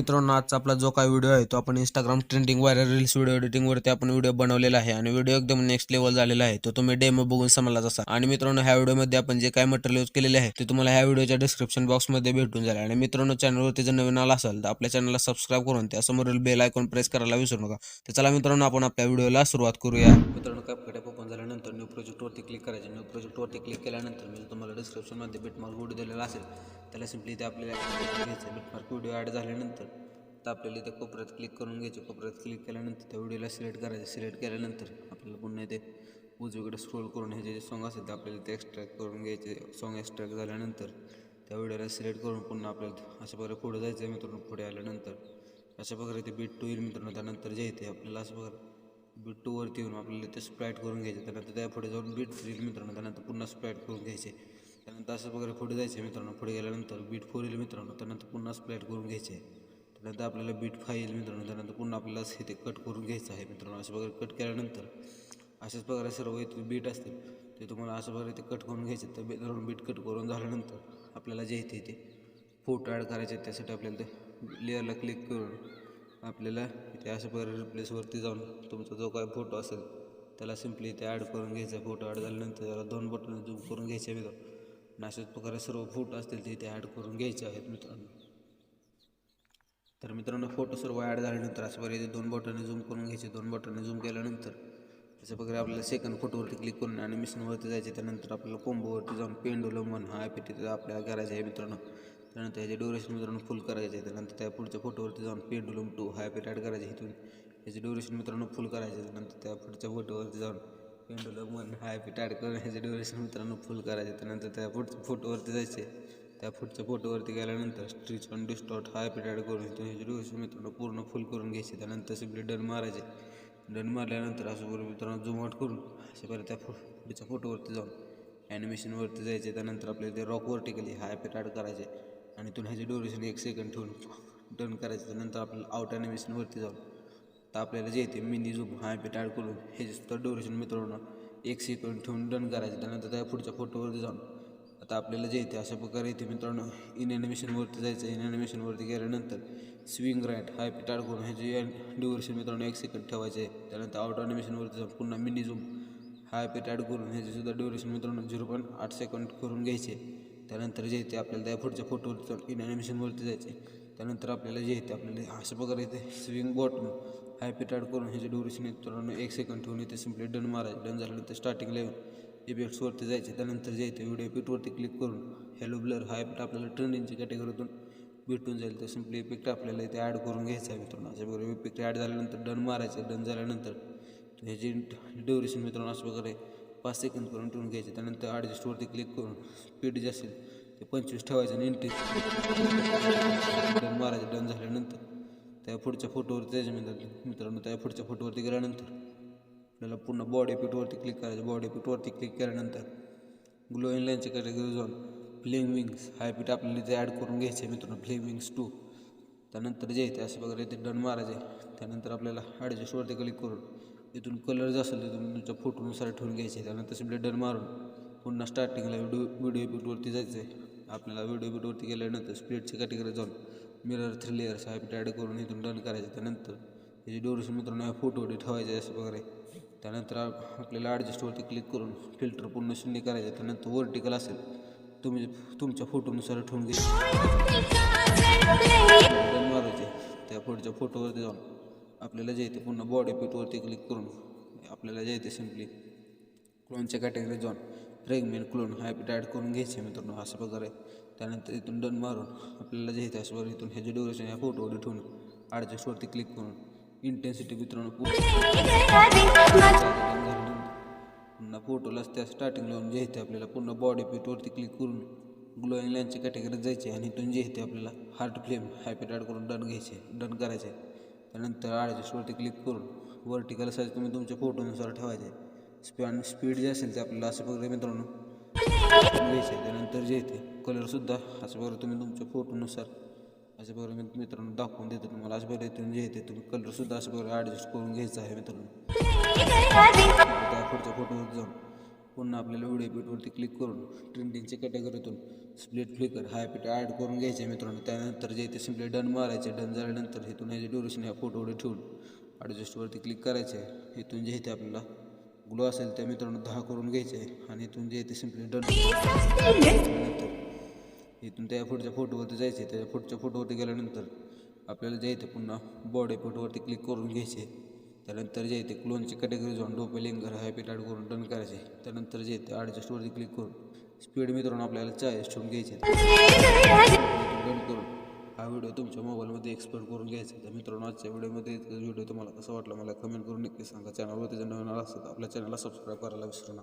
मित्रांनो, आजचा आपला जो काही व्हिडिओ आहे तो आपण Instagram trending viral reels video एडिटिंगवरती आपण व्हिडिओ बनवलेला आहे आणि व्हिडिओ एकदम नेक्स्ट लेवल झालेला आहे. तो तुम्ही डेमो बघून समजलाच असा. आणि मित्रांनो, ह्या व्हिडिओमध्ये आपण जे काही मटेरियल यूज केलेले आहे ते तुम्हाला ह्या व्हिडिओच्या डिस्क्रिप्शन बॉक्समध्ये भेटून जाईल. आणि मित्रांनो, चॅनलवरती जर नवीन आला असेल तर आपल्या चॅनलला सबस्क्राईब करून त्या समोरील बेल आयकॉन प्रेस करायला विसरू नका. तर चला मित्रांनो, आपण आपल्या व्हिडिओला सुरुवात करूया. मित्रांनो, CapCut ॲप ओपन झाल्यानंतर न्यू प्रोजेक्टवरती क्लिक करायचे. न्यू प्रोजेक्टवरती क्लिक केल्यानंतर मी तुम्हाला डिस्क्रिप्शनमध्ये बिटमार्क व्हिडिओ दिलेला असेल त्याला सिम्पली ते आपल्याला घ्यायचं. बिटमार्क व्हिडिओ ॲड झाल्यानंतर तर आपल्याला इथे कोपऱ्यात क्लिक करून घ्यायचे. कोपऱ्यात क्लिक केल्यानंतर त्या व्हिडिओला सिलेक्ट करायचं. सिलेक्ट केल्यानंतर आपल्याला पुन्हा इथे उजवीकडे स्क्रोल करून हे जे सॉंग असेल ते आपल्याला ते एक्स्ट्रॅक्ट करून घ्यायचे. सॉंग एक्स्ट्रॅक्ट झाल्यानंतर त्या व्हिडिओला सिलेक्ट करून पुन्हा आपल्याला अशा प्रकारे पुढे जायचं आहे. मित्रांनो, पुढे आल्यानंतर अशा प्रकारे ते बीट 2 येईल. मित्रांनो, त्यानंतर जे येते आपल्याला असं प्रकारे बीट 2 वरती येऊन आपल्याला ते स्प्लाइट करून घ्यायचे. त्यानंतर त्या पुढे जाऊन बीट 3 येईल. मित्रांनो, त्यानंतर पुन्हा स्प्लाइट करून घ्यायचे. त्यानंतर असं प्रकारे पुढे जायचे. मित्रांनो, पुढे गेल्यानंतर बीट 4 येईल. मित्रांनो, त्यानंतर पुन्हा स्प्लाइट करून घ्यायचे. त्यानंतर आपल्याला बीट 5 येईल. मित्रांनो, त्यानंतर पुन्हा आपल्याला हे कट करून घ्यायचं आहे. मित्रांनो, अशा प्रकारे कट केल्यानंतर अशाच प्रकारे सर्व इथे बीट असतील ते तुम्हाला अशा प्रकारे ते कट करून घ्यायचे. तर मित्रांनो, बीट कट करून झाल्यानंतर आपल्याला जे येते ते फोटो ॲड करायचे. त्यासाठी आपल्याला ते लेअरला क्लिक करून आपल्याला इथे अशा प्रकारे रिप्लेसवरती जाऊन तुमचा जो काय फोटो असेल त्याला सिम्पली इथे ॲड करून घ्यायचा. फोटो ॲड झाल्यानंतर त्याला 2 बटन झूम करून घ्यायचे. मित्रांनो, अशाच प्रकारे सर्व फोटो असतील ते इथे ॲड करून घ्यायचे आहेत. मित्रांनो, तर मित्रांनो, फोटो सर्व ॲड झाल्यानंतर अशा प्रकारे 2 बटन झूम करून घ्यायचे. 2 बटन झूम केल्यानंतर अशा प्रकारे आपल्याला सेकंड फोटोवरती क्लिक करून ॲनिमेशनवरती जायचे. त्यानंतर आपल्याला कोंबोवरती जाऊन पेंडुलम 1 हा ॲपिटी आपल्याला करायचा आहे. मित्रांनो, त्यानंतर याचे ड्युरेशन मित्रांनो फुल करायचे आहे. त्यानंतर त्या पुढच्या फोटोवरती जाऊन पेंडुलम 2 हा ॲपिट ॲड करायचे. इथून याचे ड्युरेशन मित्रांनो फुल करायचे. त्यानंतर त्या पुढच्या फोटोवरती जाऊन पेंडुलम 1 हा ॲपिट ॲड करून ह्याचे ड्युरेशन मित्रांनो फुल करायचे. त्यानंतर त्या पुढच्या फोटोवरती जायचे. त्या पुढच्या फोटोवरती गेल्यानंतर स्ट्रिच ऑन डिस्टॉर्ट हा ॲपिट ॲड करून इथून ह्याचे ड्युरेशन मित्रांनो पूर्ण फुल करून घ्यायचे. त्यानंतर सिम्पली डन मारायचे. डन मारल्यानंतर असं बरोबर मित्रांनो झूम आउट करून अशा बरं त्या पुढच्या फोटोवरती जाऊन ॲनिमेशनवरती जायचे. त्यानंतर आपल्याला ते रॉक वर्टिकली हा ॲपिट ॲड करायचे आणि इथून ह्याचे ड्युरेशन 1 सेकंड ठेवून डन करायचं. त्यानंतर आपल्याला आउट ॲनिमेशनवरती जाऊन तर आपल्याला जे येते मिनी झूम हा ॲपिट ॲड करून ह्याचे सुद्धा ड्युरेशन मित्रांनो 1 सेकंड ठेवून डन करायचं. त्यानंतर त्या पुढच्या फोटोवरती जाऊन आता आपल्याला जे येते अशा प्रकारे येते. मित्रांनो, इन ॲनिमेशनवरती जायचं. इन ॲनिमेशनवरती गेल्यानंतर स्विंग राईट हा ॲपिट ॲड करून ह्याचे ड्युरेशन मित्रांनो 1 सेकंड ठेवायचे. त्यानंतर आउट ॲनिमेशनवरती जाऊन पुन्हा मिनी झूम हा ॲपिट ॲड करून ह्याचे सुद्धा ड्युरेशन मित्रांनो 0.8 सेकंड करून घ्यायचे. त्यानंतर जे येते आपल्याला त्या पुढच्या फोटोवरती जाऊन इन ॲनिमेशनवरती जायचे. त्यानंतर आपल्याला जे येते आपल्याला अशा प्रकारे येते स्विंग बॉटम हा ॲपिट ॲड करून ह्याचे ड्युरेशन मित्रांनो 1 सेकंड ठेवून इथे सिम्पली डन मारायचे. डन झाल्यानंतर स्टार्टिंगला येऊन इफेक्ट्सवरती जायचे. त्यानंतर जे येते व्हिडिओ इफेक्टवरती क्लिक करून हॅलो ब्लर हा इफेक्ट आपल्याला ट्रेंडिंगच्या कॅटेगरीतून भेटून जाईल. तर सिम्पली इफेक्ट आपल्याला इथे ॲड करून घ्यायचा आहे. मित्रांनो, अशा प्रकारे इफेक्ट ॲड झाल्यानंतर डन मारायचे. डन झाल्यानंतर ह्याची ड्युरेशन मित्रांनो अशा प्रकारे 5 सेकंद करून ठेवून घ्यायचे. त्यानंतर ॲडजस्टवरती क्लिक करून स्पीड जे असेल ते 25 ठेवायचं आणि इंट्री डन मारायचे. डन झाल्यानंतर त्या पुढच्या फोटोवरती त्याच्या मित्रांनो त्या पुढच्या फोटोवरती गेल्यानंतर आपल्याला पुन्हा बॉडी पिटवरती क्लिक करायचं. बॉडी पिटवरती क्लिक केल्यानंतर ग्लोईंग लाईनच्या कॅटेगरी जाऊन फ्लेम विंग्स हा ॲपिट आपल्याला इथे ॲड करून घ्यायचे. मित्रांनो, फ्लेम विंग्स 2. त्यानंतर जे येते अशा प्रकारे ते डन मारायचे. त्यानंतर आपल्याला ॲडजस्टवरती क्लिक करून इथून कलर जे असेल तिथून तुमच्या फोटोनुसार ठेवून घ्यायचे. त्यानंतर सिम्पली डन मारून पुन्हा स्टार्टिंगला व्हिडिओ इफेक्टवरती जायचं आहे. आपल्याला व्हिडिओ इफेक्टवरती गेल्यानंतर स्प्लिटच्या कॅटेगरी जाऊन मिरर 3 लेयर्स हा ॲपिट ॲड करून इथून डन करायचं. त्यानंतर त्याची ड्युरेशन मित्रांनो ह्या फोटोवरती ठेवायचे अशा प्रकारे. त्यानंतर आपल्याला ॲडजस्टवरती क्लिक करून फिल्टर पूर्ण शून्य करायचं. त्यानंतर वर्टिकल असेल तुम्ही तुमच्या फोटोनुसार ठेवून घ्यायचे. डन मारायचे. त्या पुढच्या फोटोवरती जाऊन आपल्याला जे येते पुन्हा बॉडी पिटवरती क्लिक करून आपल्याला जे येते सिम्पली क्लोनच्या कॅटेगरीत जाऊन फ्रॅगमेंट क्लोन हा ॲपिट ॲड करून घ्यायचे. मित्रांनो, अशा प्रकारे. त्यानंतर इथून डन मारून आपल्याला जे येते अशा प्रकारे इथून ह्याचे ड्युरेशन ह्या फोटोवर ठेवून ॲडजस्टवरती क्लिक करून इंटेन्सिटी मित्रांनो पुन्हा फोटोलाच त्या स्टार्टिंग लावून जे येते आपल्याला पुन्हा बॉडी पिटवरती क्लिक करून ग्लोईंग लाईनच्या कॅटेगरीत जायचे आणि इथून जे येते आपल्याला हार्ट फ्लेम ॲपिट ॲड करून डन करायचे. त्यानंतर ॲडजस्टवरती क्लिक करून वर्टिकल साईज तुम्ही तुमच्या फोटोनुसार ठेवायचे. स्पीड जे असेल ते आपल्याला अशा प्रकारे मित्रांनो घ्यायचे. त्यानंतर जे येते कलरसुद्धा अशा प्रकारे तुम्ही तुमच्या फोटोनुसार अशा प्रकारे मित्रांनो दाखवून देतो तुम्हाला. अशा प्रकारे इथून जे येते तुम्ही कलरसुद्धा अशा प्रकारे ॲडजस्ट करून घ्यायचं आहे. मित्रांनो, त्या पुढच्या फोटोवरती जाऊन पुन्हा आपल्याला व्हिडिओ इफेक्टवरती क्लिक करून ट्रेंडिंगच्या कॅटेगरीतून स्प्लिट फ्लिकर हा ॲपिट ॲड करून घ्यायचे मित्रांनो. त्यानंतर जे ते सिम्पली डन मारायचे. डन झाल्यानंतर इथून ह्याचे ड्युरेशन ह्या फोटोवर ठेवून ॲडजस्टवरती क्लिक करायचे आहे. इथून जे इथे आपल्याला ग्लो असेल त्या मित्रांनो 10 करून घ्यायचे आहे आणि इथून जे ते सिम्पली डन नंतर इथून त्या पुढच्या फोटोवरती जायचे. त्याच्या पुढच्या फोटोवरती गेल्यानंतर आपल्याला जे इथे पुन्हा बॉडी फोटोवरती क्लिक करून घ्यायचे. त्यानंतर जे इथे क्लोनची कॅटेगरी जाऊन डोपेलिंगर हा ॲपिट ॲड करून डन करायचे. त्यानंतर जे इथे ॲडजस्टवरती क्लिक करून स्पीड मित्रांनो आपल्याला 40 ठेवून घ्यायचे. डन करून हा व्हिडिओ तुमच्या मोबाईलमध्ये एक्सपोर्ट करून घ्यायचा. तर मित्रांनो आजच्या व्हिडिओमध्ये व्हिडिओ तुम्हाला कसा वाटला मला कमेंट करून नक्की सांगा. चॅनलवरती जर नवीन आला असेल तर आपल्या चॅनलला सबस्क्राईब करायला विसरू नका.